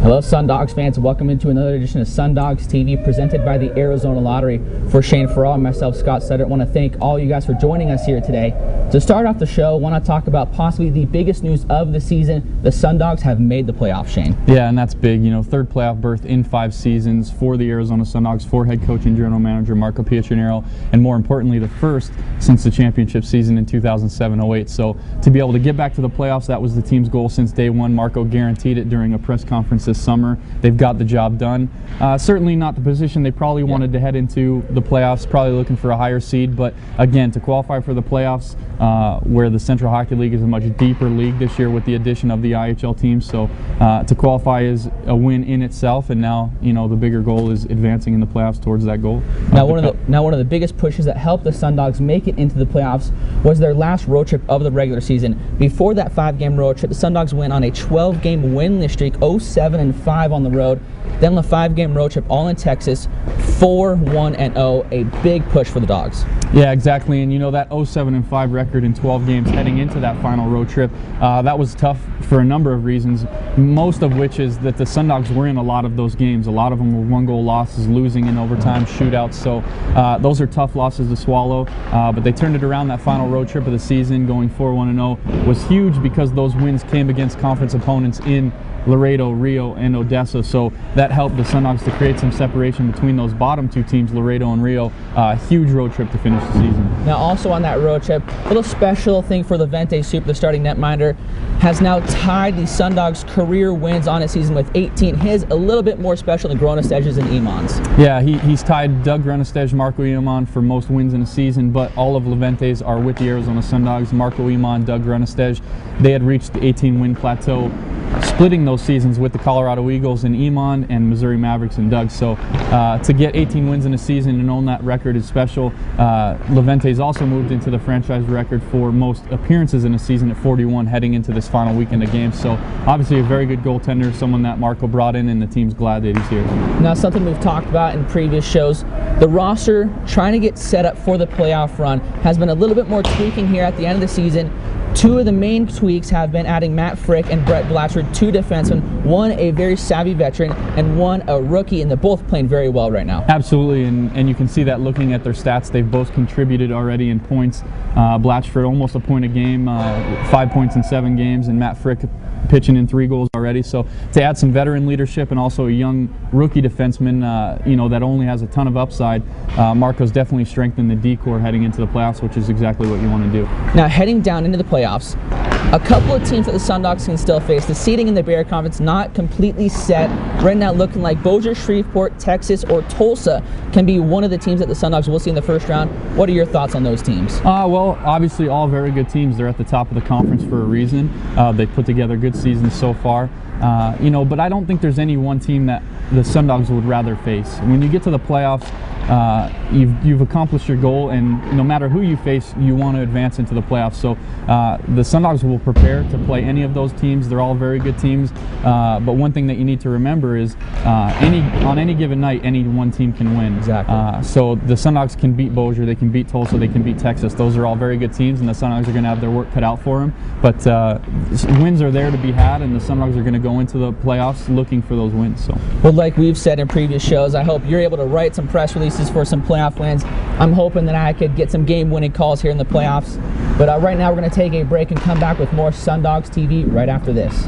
Hello Sundogs fans, welcome into another edition of Sundogs TV presented by the Arizona Lottery. For Shane Farrell and myself, Scott Sutter, I want to thank all you guys for joining us here today. To start off the show, I want to talk about possibly the biggest news of the season. The Sundogs have made the playoffs, Shane. Yeah, and that's big. You know, third playoff berth in 5 seasons for the Arizona Sundogs, for head coach and general manager Marco Pietranero, and more importantly, the first since the championship season in 2007-08. So to be able to get back to the playoffs, that was the team's goal since day one. Marco guaranteed it during a press conference this summer. They've got the job done. Certainly not the position they probably wanted to head into the playoffs, probably looking for a higher seed, but again, to qualify for the playoffs, where the Central Hockey League is a much deeper league this year with the addition of the IHL teams, so to qualify is a win in itself, and now, you know, the bigger goal is advancing in the playoffs towards that goal. Now one of the biggest pushes that helped the Sundogs make it into the playoffs was their last road trip of the regular season. Before that 5-game road trip, the Sundogs went on a 12-game winless streak, 0-7-5 on the road. Then on the 5-game road trip, all in Texas, 4-1-0, a big push for the Dogs. Yeah, exactly, and you know that 0-7-5 record in 12 games heading into that final road trip, that was tough for a number of reasons, most of which is that the Sundogs were in a lot of those games. A lot of them were 1-goal losses, losing in overtime, shootouts, so those are tough losses to swallow, but they turned it around. That final road trip of the season, going 4-1-0, was huge because those wins came against conference opponents in Laredo, Rio, and Odessa, so that helped the Sundogs to create some separation between those bottom 2 teams, Laredo and Rio. Huge road trip to finish the season. Now also on that road trip, a little special thing for Levente Soup, the starting netminder, has now tied the Sundogs' career wins on a season with 18. His a little bit more special than Gronestej's and Iman's. Yeah, he's tied Doug Gronestej, Marco Iman for most wins in a season, but all of Levente's are with the Arizona Sundogs. Marco Iman, Doug Gronestej, they had reached the 18-win plateau, splitting those seasons with the Colorado Eagles and Iman and Missouri Mavericks and Doug. So to get 18 wins in a season and own that record is special. Levente's also moved into the franchise record for most appearances in a season at 41 heading into this final weekend of games. So obviously a very good goaltender, someone that Marco brought in, and the team's glad that he's here. Now something we've talked about in previous shows, the roster trying to get set up for the playoff run has been a little bit more tweaking here at the end of the season. 2 of the main tweaks have been adding Matt Frick and Brett Blatchford, 2 defensemen, one a very savvy veteran and one a rookie, and they're both playing very well right now. Absolutely, and you can see that looking at their stats. They've both contributed already in points. Blatchford almost a point a game, 5 points in 7 games, and Matt Frick pitching in 3 goals already. So to add some veteran leadership and also a young rookie defenseman, you know, that only has a ton of upside, Marco's definitely strengthened the D-core heading into the playoffs, which is exactly what you want to do. Now heading down into the playoffs, a couple of teams that the Sundogs can still face. The seeding in the Bear Conference not completely set. Right now looking like Bossier, Shreveport, Texas, or Tulsa can be one of the teams that the Sundogs will see in the first round. What are your thoughts on those teams? Well, obviously all very good teams. They're at the top of the conference for a reason. They've put together good seasons so far. You know, but I don't think there's any one team that the Sundogs would rather face. When you get to the playoffs, you've accomplished your goal, and no matter who you face, you want to advance into the playoffs. So the Sundogs will prepare to play any of those teams. They're all very good teams, but one thing that you need to remember is on any given night, any one team can win. Exactly. So the Sundogs can beat Bossier, they can beat Tulsa, they can beat Texas. Those are all very good teams, and the Sundogs are going to have their work cut out for them. But wins are there to be had, and the Sundogs are going to go into the playoffs looking for those wins. So, well, like we've said in previous shows, I hope you're able to write some press releases for some playoff wins. I'm hoping that I could get some game-winning calls here in the playoffs. But right now we're going to take a break and come back with more Sundogs TV right after this.